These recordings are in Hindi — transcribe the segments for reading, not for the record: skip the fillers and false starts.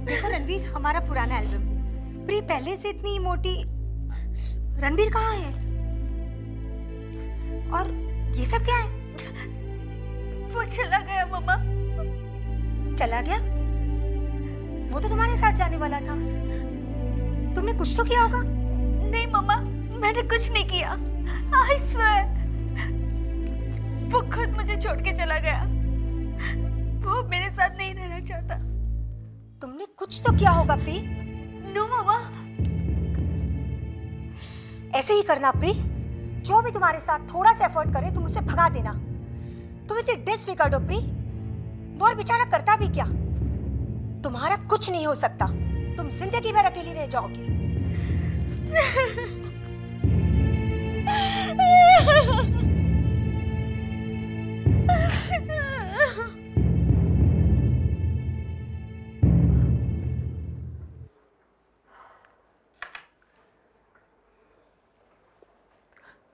देखो रणवीर, हमारा पुराना एल्बम। प्री पहले से इतनी मोटी। रणवीर कहाँ है? और ये सब क्या है? वो चला गया मम्मा। चला गया? वो तो तुम्हारे साथ जाने वाला था। तुमने कुछ तो किया होगा। नहीं मम्मा, मैंने कुछ नहीं किया। I swear, वो खुद मुझे छोड़ के चला गया। वो मेरे साथ नहीं रहना चाहता। तुमने कुछ तो किया होगा प्री। नो मम्मा। ऐसे ही करना प्री। जो भी तुम्हारे साथ थोड़ा सा एफर्ट करे तुम उसे भगा देना। तुम इतनी डिसफिकर्ड हो प्री। वो और बेचारा करता भी क्या? तुम्हारा कुछ नहीं हो सकता। तुम जिंदगी भर अकेली रह जाओगी।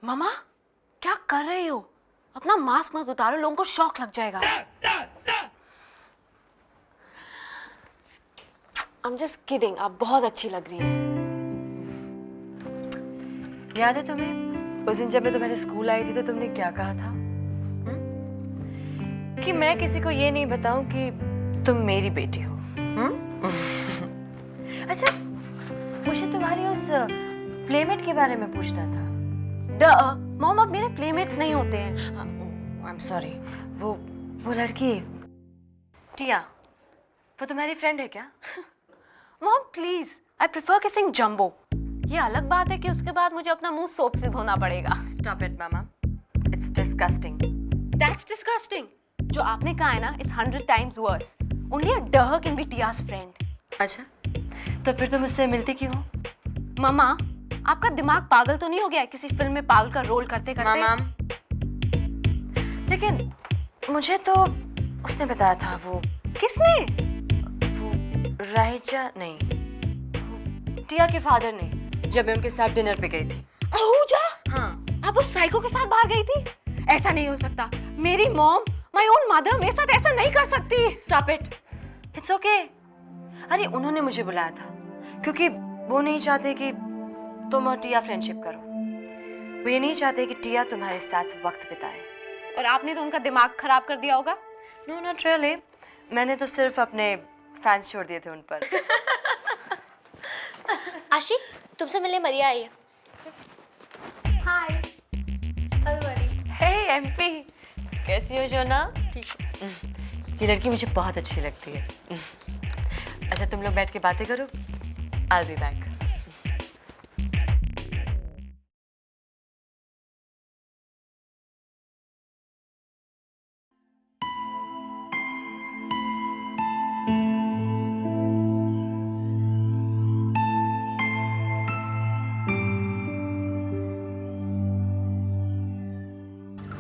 मामा, क्या कर रही हो? अपना मास्क मत उतारो, लोगों को शॉक लग जाएगा। I'm just kidding, आप बहुत अच्छी लग रही हैं। याद है तुम्हें उस दिन जब मैं तुम्हारे स्कूल आई थी तो तुमने क्या कहा था? कि मैं किसी को ये नहीं बताऊं कि तुम मेरी बेटी हो। अच्छा, मुझे तुम्हारी उस प्लेमेट के बारे में पूछना था। मॉम, अब मेरे प्लेमेट्स नहीं होते हैं। I am sorry. वो लड़की टिया, वो तुम्हारी फ्रेंड है क्या? Mom please, I prefer kissing jumbo. ये अलग बात है कि उसके बाद मुझे अपना मुंह सोप से धोना पड़ेगा। Stop it mama, it's disgusting. That's disgusting. जो आपने कहा है ना, it's 100 times worse. Only a dog can be Tia's friend. अच्छा, तो फिर तुम उससे मिलती क्यों हो? मामा, आपका दिमाग पागल तो नहीं हो गया है किसी फिल्म में पागल का रोल करते करते? मामा, लेकिन मुझे तो उसने बताया था। वो किसने? वो राहिजा नहीं, टिया के फादर ने, जब मैं उनके साथ डिनर पे गई थी। आहूजा? हाँ। आप उस साइको के साथ बाहर गई थी? ऐसा नहीं हो सकता। मेरी मॉम, माय ओन मदर मेरे साथ ऐसा नहीं कर सकती। Stop it, it's okay. अरे उन्होंने मुझे बुलाया था क्योंकि वो नहीं चाहते कि तुम और टिया फ्रेंडशिप करो। वो ये नहीं चाहते कि टिया तुम्हारे साथ वक्त बिताए। और आपने तो उनका दिमाग खराब कर दिया होगा। नो नॉट रियली, मैंने तो सिर्फ अपने फैंस छोड़ दिए थे उन पर। आशी, तुमसे मिलने मरिया आई है। हाय। हे एमपी, कैसी हो जोना? ये लड़की मुझे बहुत अच्छी लगती है। अच्छा, तुम लोग बैठ के बातें करो, I'll be back.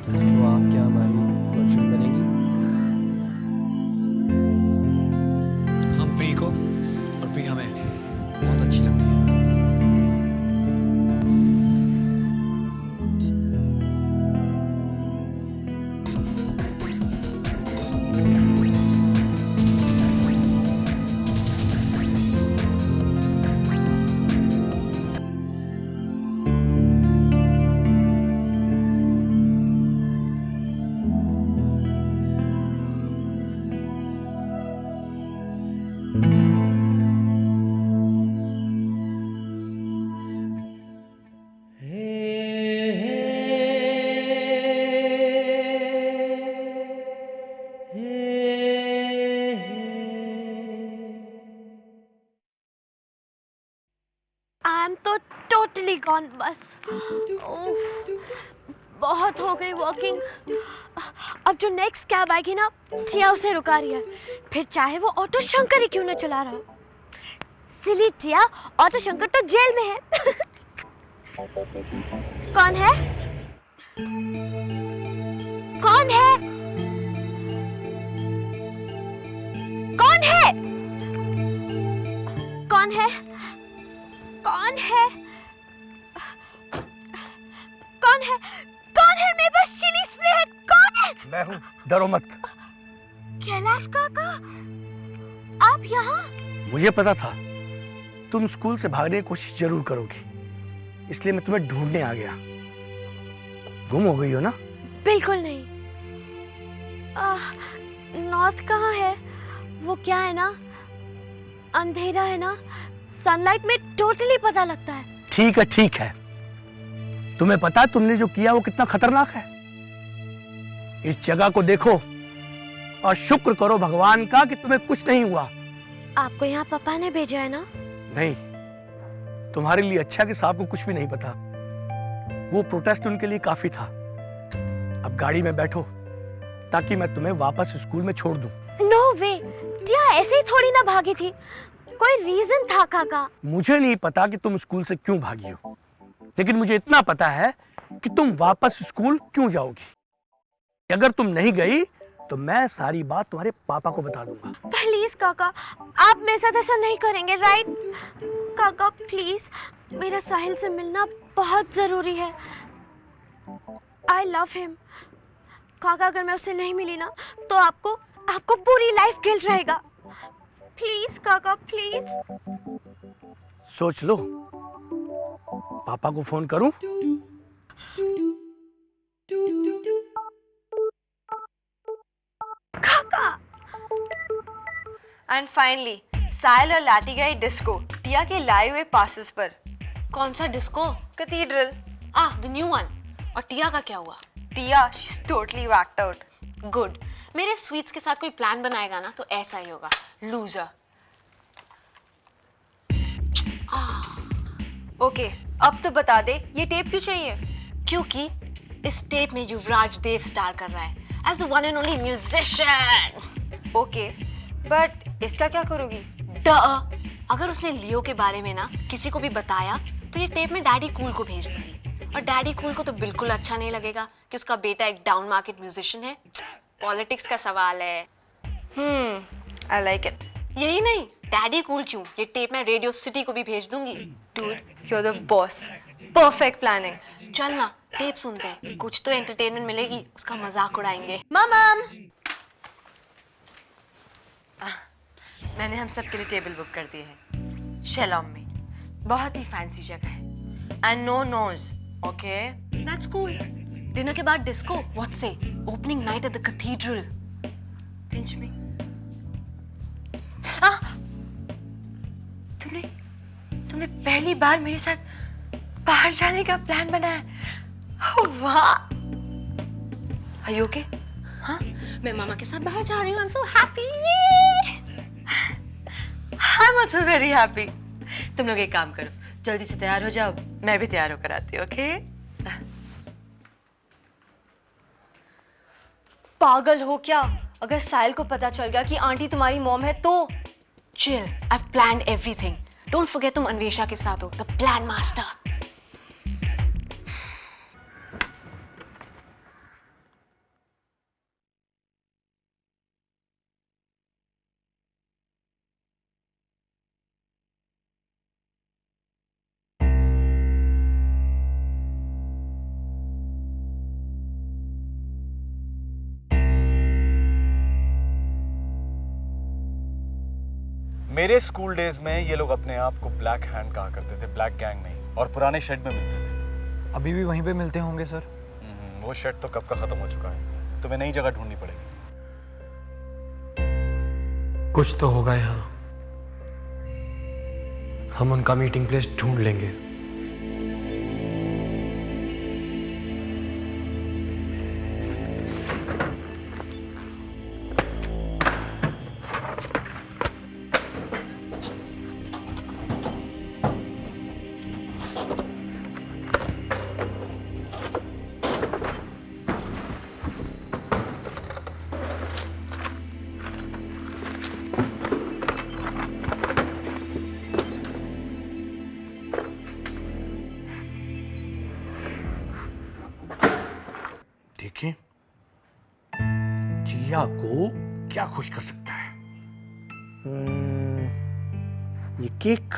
तो आप क्या हमारी गर्लफ्रेंड बनेंगी? हम प्री को और प्री हमें बहुत अच्छी लगती है। आई एम तो टोटली गॉन बस। बहुत हो गई वॉकिंग। अब जो नेक्स्ट कैब आएगी ना, टिया उसे रुका रही है। फिर चाहे वो ऑटो शंकर ही क्यों ना चला रहा हो। सिली टिया, ऑटो शंकर तो जेल में है। कौन है? कौन है? कौन है? कौन है? कौन है? कौन है? कौन है? मेरे पास चिली स्प्रे है। कौन है? मैं हूँ, डरो मत। कैलाश काका, आप यहाँ? मुझे पता था तुम स्कूल से भागने की कोशिश जरूर करोगी, इसलिए मैं तुम्हें ढूंढने आ गया। गुम हो गई हो ना? बिल्कुल नहीं। नॉर्थ कहाँ है? वो क्या है ना, अंधेरा है ना, सनलाइट में टोटली पता लगता है। ठीक है। तुम्हें पता है तुमने जो किया वो कितना खतरनाक है? इस जगह को देखो और शुक्र करो भगवान का कि तुम्हें कुछ नहीं हुआ। आपको यहाँ पापा ने भेजा है ना? नहीं, तुम्हारे लिए अच्छा कि साहब को कुछ भी नहीं पता। वो प्रोटेस्ट उनके लिए काफी था। अब गाड़ी में बैठो ताकि मैं तुम्हें वापस स्कूल में छोड़ दूं। नो वे, टिया ऐसे ही थोड़ी ना भागी थी, कोई रीजन था काका। मुझे नहीं पता कि तुम स्कूल से क्यों भागी हो, लेकिन मुझे इतना पता है कि तुम वापस स्कूल क्यों जाओगी। अगर तुम नहीं गई तो मैं सारी बात तुम्हारे पापा को बता दूंगा। प्लीज काका, आप मेरे साथ ऐसा नहीं करेंगे, राइट? काका प्लीज, मेरा साहिल से मिलना बहुत जरूरी है। I love him. काका अगर मैं उससे नहीं मिली ना तो आपको पूरी लाइफ गिल्ट रहेगा। प्लीज काका, प्लीज। सोच लो, पापा को फोन करूं? एंड फाइनली साहिल और लाटी गए डिस्को टिया के लाए हुए पासेस पर। कौन सा disco? Cathedral. The new one. और टिया का क्या हुआ? Tia she is totally whacked out. Good. मेरे स्वीट्स के साथ कोई प्लान बनाएगा ना तो ऐसा ही होगा, लूजर। ओके, अब तो बता दे ये टेप क्यों चाहिए? क्योंकि इस टेप में युवराज देव स्टार कर रहा है as the one and only musician. Okay, but इसका क्या करोगी? अगर उसने लियो के बारे में ना किसी को भी बताया तो ये टेप में डैडी कूल को भेज दूंगी। और डैडी कूल को तो बिल्कुल अच्छा नहीं लगेगा कि उसका बेटा एक डाउन मार्केट म्यूजिशियन है। पॉलिटिक्स का सवाल है। I like it. यही नहीं, डैडी कूल क्यों, ये टेप मैं रेडियो सिटी को भी भेज दूंगी। Dude, you are the boss. Perfect planning. चल ना, टेप सुनते हैं, कुछ तो एंटरटेनमेंट मिलेगी, उसका मजाक उड़ाएंगे। मम, मैंने हम सब के लिए टेबल बुक कर दिए हैं शेलॉम में। बहुत ही फैंसी जगह है and no knows. Okay, that's cool. Dinner के बाद डिस्को, व्हाट से? Opening night at the cathedral. Pinch me. तुमने पहली बार मेरे साथ बाहर जाने का प्लान बनाया। Oh, वाह। Are you okay? हाँ, मैं मामा के साथ बाहर जा रही हूँ। I'm so happy. I'm also very happy. तुम लोग एक काम करो, जल्दी से तैयार हो जाओ, मैं भी तैयार होकर आती हूँ। ओके? पागल हो क्या? अगर साहिल को पता चल गया कि आंटी तुम्हारी मॉम है तो? Chill. I've planned everything. Don't forget तुम अन्वेषा के साथ हो, the plan master. मेरे स्कूल डेज में ये लोग अपने आप को ब्लैक हैंड कहा करते थे, ब्लैक गैंग नहीं, और पुराने शेड में मिलते थे। अभी भी वहीं पे मिलते होंगे सर? वो शेड तो कब का खत्म हो चुका है, तुम्हें नई जगह ढूंढनी पड़ेगी। कुछ तो होगा यहाँ, हम उनका मीटिंग प्लेस ढूंढ लेंगे। देखिए, जिया को क्या खुश कर सकता है? ये केक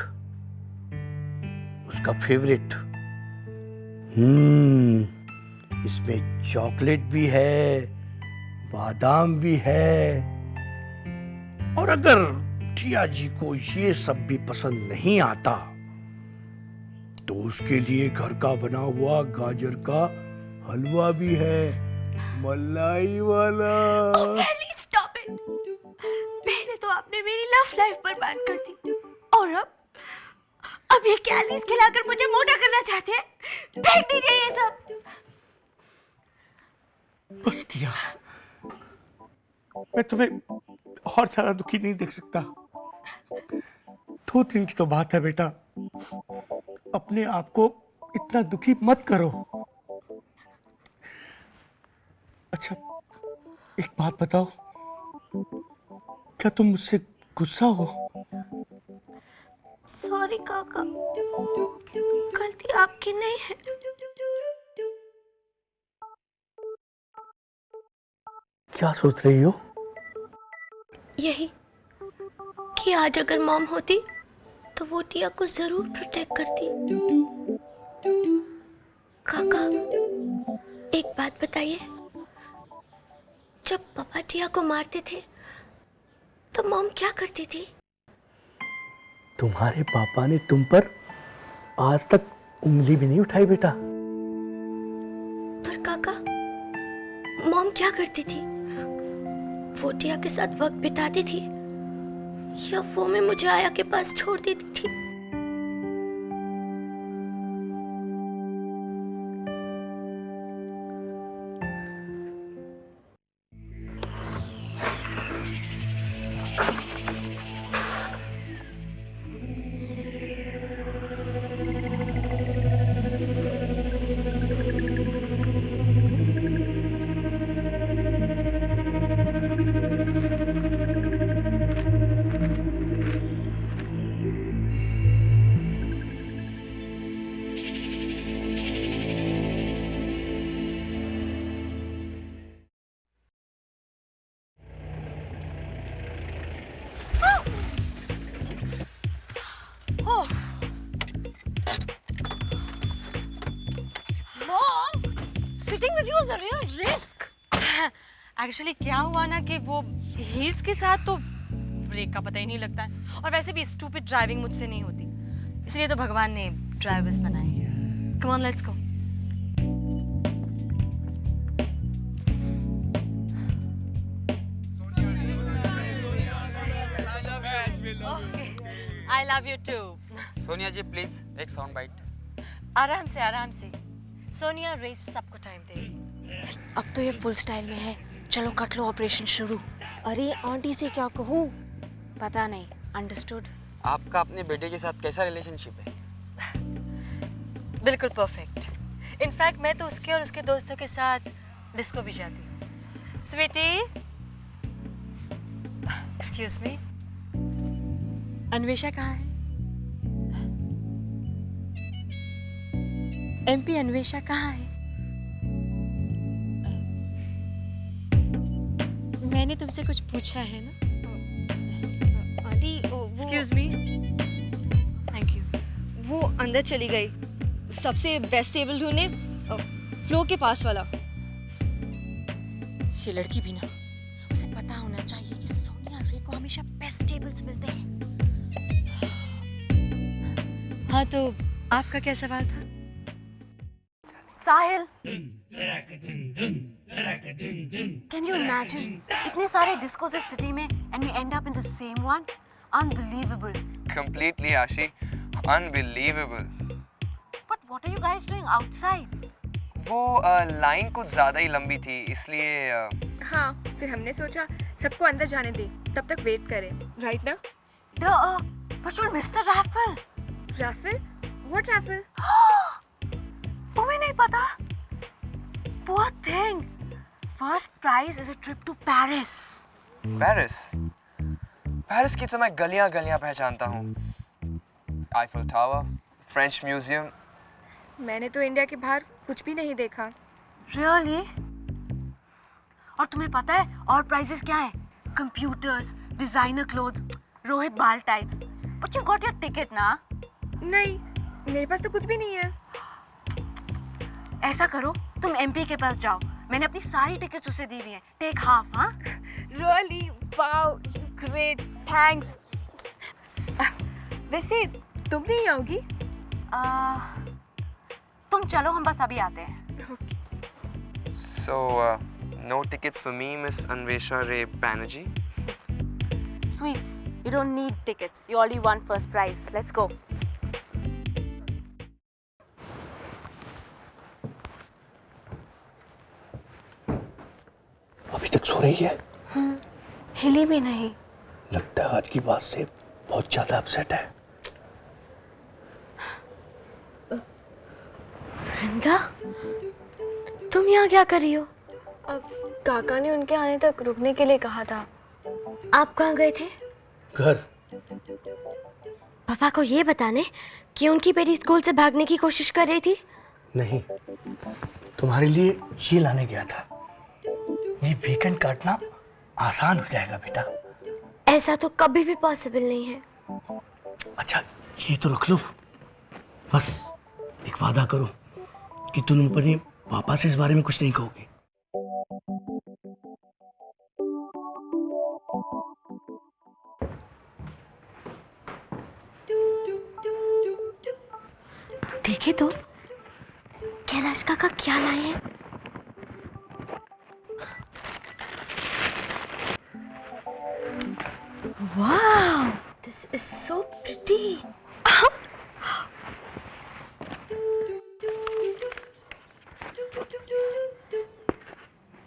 उसका फेवरेट। इसमें चॉकलेट भी है, बादाम भी है, और अगर टिया जी को ये सब भी पसंद नहीं आता तो उसके लिए घर का बना हुआ गाजर का हलवा भी है, मलाई वाला। Please stop it. पहले तो आपने मेरी लव लाइफ बर्बाद कर दी, और अब ये कैलोरीज खिलाकर मुझे मोटा करना चाहते हैं। फेंक दीजिए ये सब। बस टिया, मैं तुम्हें और ज्यादा दुखी नहीं देख सकता। 2 दिन की तो बात है बेटा, अपने आप को इतना दुखी मत करो। अच्छा, एक बात बताओ, क्या तुम मुझसे गुस्सा हो? सॉरी काका, गलती आपकी नहीं है। क्या सोच रही हो? यही कि आज अगर मॉम होती तो वो टिया को जरूर प्रोटेक्ट करती। काका, एक बात बताइए, जब पापा टिया को मारते थे तो मॉम क्या करती थी? तुम्हारे पापा ने तुम पर आज तक उंगली भी नहीं उठाई बेटा। पर काका, मॉम क्या करती थी? वो टिया के साथ वक्त बिताती थी या वो में मुझे आया के पास छोड़ देती थी? Sitting with you is a real risk. Actually क्या हुआ ना कि वो हील्स के साथ तो ब्रेक का पता ही नहीं लगता है, और वैसे भी स्टूपिड ड्राइविंग मुझसे नहीं होती, इसलिए तो भगवान ने ड्राइवर्स बनाए हैं। Come on, let's go. Okay. I love you too. Sonia ji please एक साउंड बाइट। आराम से सोनिया रेस सबको टाइम दे। अब तो ये फुल स्टाइल में है, चलो कट लो ऑपरेशन शुरू। अरे आंटी से क्या कहूँ? पता नहीं, अंडरस्टूड। आपका अपने बेटे के साथ कैसा रिलेशनशिप है? बिल्कुल परफेक्ट। इनफैक्ट मैं तो उसके और उसके दोस्तों के साथ डिस्को भी जाती हूँ। स्वीटी, एक्सक्यूज मी, अन्वेषा कहाँ है? एमपी अन्वेषा कहाँ है? मैंने तुमसे कुछ पूछा है ना? Aunty, excuse me, thank you. वो अंदर चली गई, सबसे बेस्ट टेबल ढूंढने, फ्लोर के पास वाला। ये लड़की भी ना, उसे पता होना चाहिए कि सोनिया रे को हमेशा बेस्ट टेबल्स मिलते हैं। हाँ, तो आपका क्या सवाल था? साहिल, कैन यू इमेजिन इतने सारे डिस्कोस इस सिटी में and we end up in the same one? Unbelievable. Completely, Ashi. Unbelievable. But what are you guys doing outside? वो लाइन कुछ ज़्यादा ही लंबी थी, इसलिए हाँ, फिर हमने सोचा सबको अंदर जाने दे, तब तक वेट करें, राइट ना? But you'll miss the raffle. Raffle? What raffle? तुम्हें नहीं पता? Poor thing. First prize is a trip to Paris. Paris की तो मैं गलियां गलियां पहचानता हूँ। Eiffel tower, French museum. मैंने तो इंडिया के बाहर कुछ भी नहीं देखा। Really? और तुम्हें पता है और प्राइजेस क्या है? कंप्यूटर्स, डिजाइनर क्लोथ्स, रोहित बाल types. But you got your ticket ना? नहीं, मेरे पास तो कुछ भी नहीं है। ऐसा करो, तुम एमपी के पास जाओ, मैंने अपनी सारी टिकट्स उसे दी हुई हैं, टेक हाफ। हाँ रियली वाओ, ग्रेट, थैंक्स। वैसे तुम नहीं आओगी? तुम चलो, हम बस अभी आते हैं। So, no tickets for me, Miss Anvesha Ray Banerjee. Sweets, you don't need tickets. You already won first prize. Let's go. अभी तक सो रही है? हिली भी नहीं। लगता है आज की बात से बहुत ज्यादा अपसेट है। वृंदा, तुम यहाँ क्या कर रही हो? अब काका ने उनके आने तक रुकने के लिए कहा था। आप कहाँ गए थे? घर। पापा को ये बताने कि उनकी बेटी स्कूल से भागने की कोशिश कर रही थी? नहीं, तुम्हारे लिए ये लाने गया था। ये वीकेंड काटना आसान हो जाएगा बेटा। ऐसा तो कभी भी पॉसिबल नहीं है। अच्छा, ये तो रख लो। बस एक वादा करो कि तुम अपने पापा से इस बारे में कुछ नहीं कहोगे। देखे तो कैलाश काका क्या लाए हैं। Wow, this is so pretty.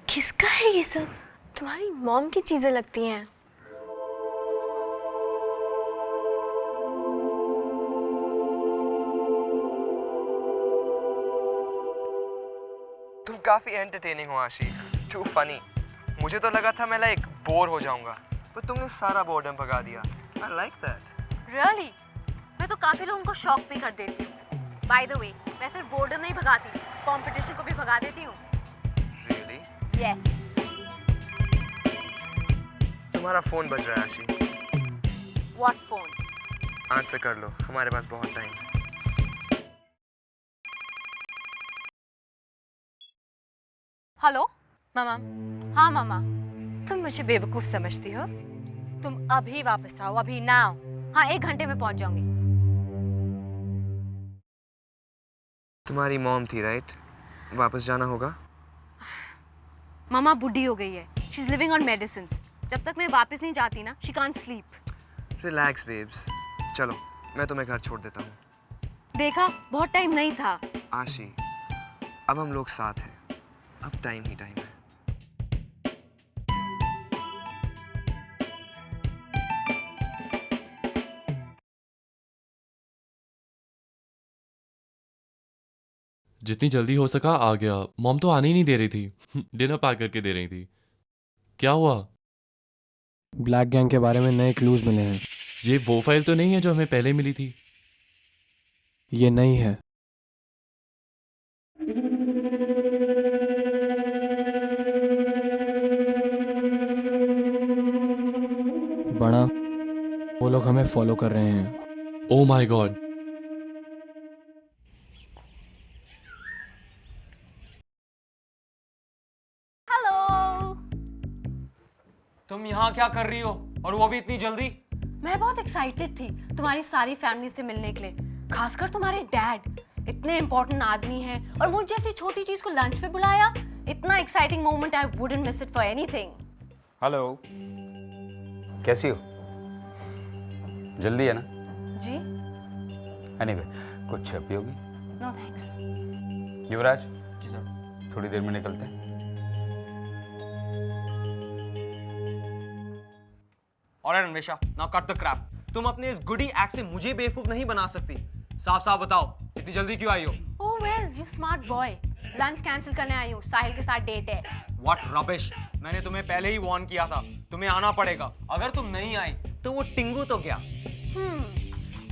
किसका है ये सब? तुम्हारी मॉम की चीजें लगती हैं। तुम काफी एंटरटेनिंग हो आशी, टू फनी। मुझे तो लगा था मैं लाइक बोर हो जाऊंगा, पर तुमने सारा बोर्डम भगा दिया। I like that. रियली? मैं तो काफी लोगों को शॉक भी कर देती हूँ। बाय द वे, मैं सिर्फ बोर्डम नहीं भगाती, कंपटीशन को भी भगा देती हूँ। रियली? यस। तुम्हारा फोन बज रहा है आशी। What phone? आंसर कर लो, हमारे पास बहुत टाइम है। हेलो मामा, हाँ मामा। तुम मुझे बेवकूफ समझती हो? तुम अभी वापस आओ, अभी नाउ। हाँ, 1 घंटे में पहुंच जाऊंगी। तुम्हारी मॉम थी राइट? वापस जाना होगा? मामा बुढ़ी हो गई है, she is living on medicines. जब तक मैं वापस नहीं जाती ना, she can't sleep. Relax babes, चलो मैं तुम्हें घर छोड़ देता हूँ। देखा, बहुत टाइम नहीं था। आशी, अब हम लोग साथ हैं, अब टाइम ही टाइम है। जितनी जल्दी हो सका आ गया। मॉम तो आने ही नहीं दे रही थी, डिनर पैक करके दे रही थी। क्या हुआ? ब्लैक गैंग के बारे में नए क्लूज मिले हैं। ये वो फाइल तो नहीं है जो हमें पहले मिली थी? ये नहीं है। बड़ा, वो लोग हमें फॉलो कर रहे हैं। Oh my God. हेलो। तुम यहाँ क्या कर रही हो, और वो भी इतनी जल्दी? मैं बहुत एक्साइटेड थी तुम्हारी सारी फैमिली से मिलने के लिए, खासकर तुम्हारे डैड। इतने इम्पोर्टेंट आदमी हैं और मुझ जैसी छोटी चीज को लंच पे बुलाया। इतना exciting moment, I wouldn't miss it for anything. Hello, कैसी हो? जल्दी है ना? जी? एनीवे, कुछ पियोगी? No thanks. Yuvraj ji sir, थोड़ी देर में निकलते हैं। Alright Anvesha, now cut the crap. तुम अपने इस गुडी एक्ट से मुझे बेवकूफ नहीं बना सकती। साफ साफ बताओ, इतनी जल्दी क्यों आई हो? ओह well, you smart boy. Lunch cancel करने आई हूँ, साहिल के साथ डेट है। व्हाट रबिश, मैंने तुम्हें पहले ही वार्न किया था, तुम्हें आना पड़ेगा। अगर तुम नहीं आई तो वो टिंगू तो क्या?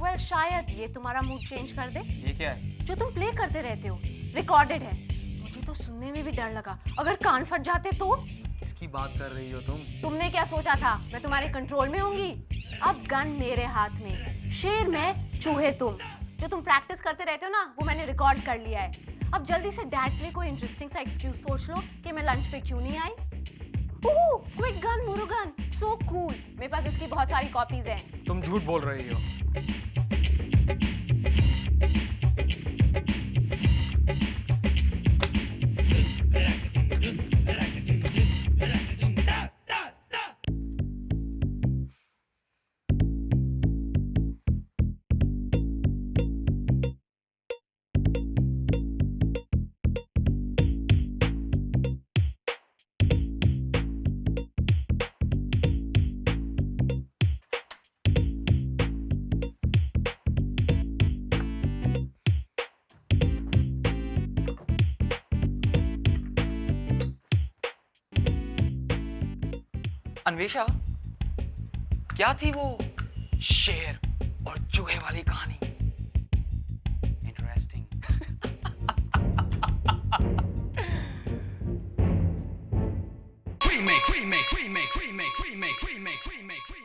वेल, शायद ये तुम्हारा मूड चेंज कर दे। ये क्या है? जो तुम प्ले करते रहते हो, रिकॉर्डेड है। मुझे तो सुनने में भी डर लगा, अगर कान फट जाते तो। किसकी बात कर रही हो तुम? तुमने क्या सोचा था मैं तुम्हारे कंट्रोल में होंगी? अब गन मेरे हाथ में, शेर मैं, चूहे तुम। जो तुम प्रैक्टिस करते रहते हो ना, वो मैंने रिकॉर्ड कर लिया है। अब जल्दी से डैड के लिए कोई इंटरेस्टिंग सा एक्सक्यूज सोच लो कि मैं लंच पे क्यों नहीं आई। Oh, quick gun Murugan, so cool. मेरे पास इसकी बहुत सारी कॉपीज हैं। तुम झूठ बोल रही हो। अन्वेषा, क्या थी वो शेर और चूहे वाली कहानी? Interesting. remake, remake, remake, remake, remake, remake, remake, remake.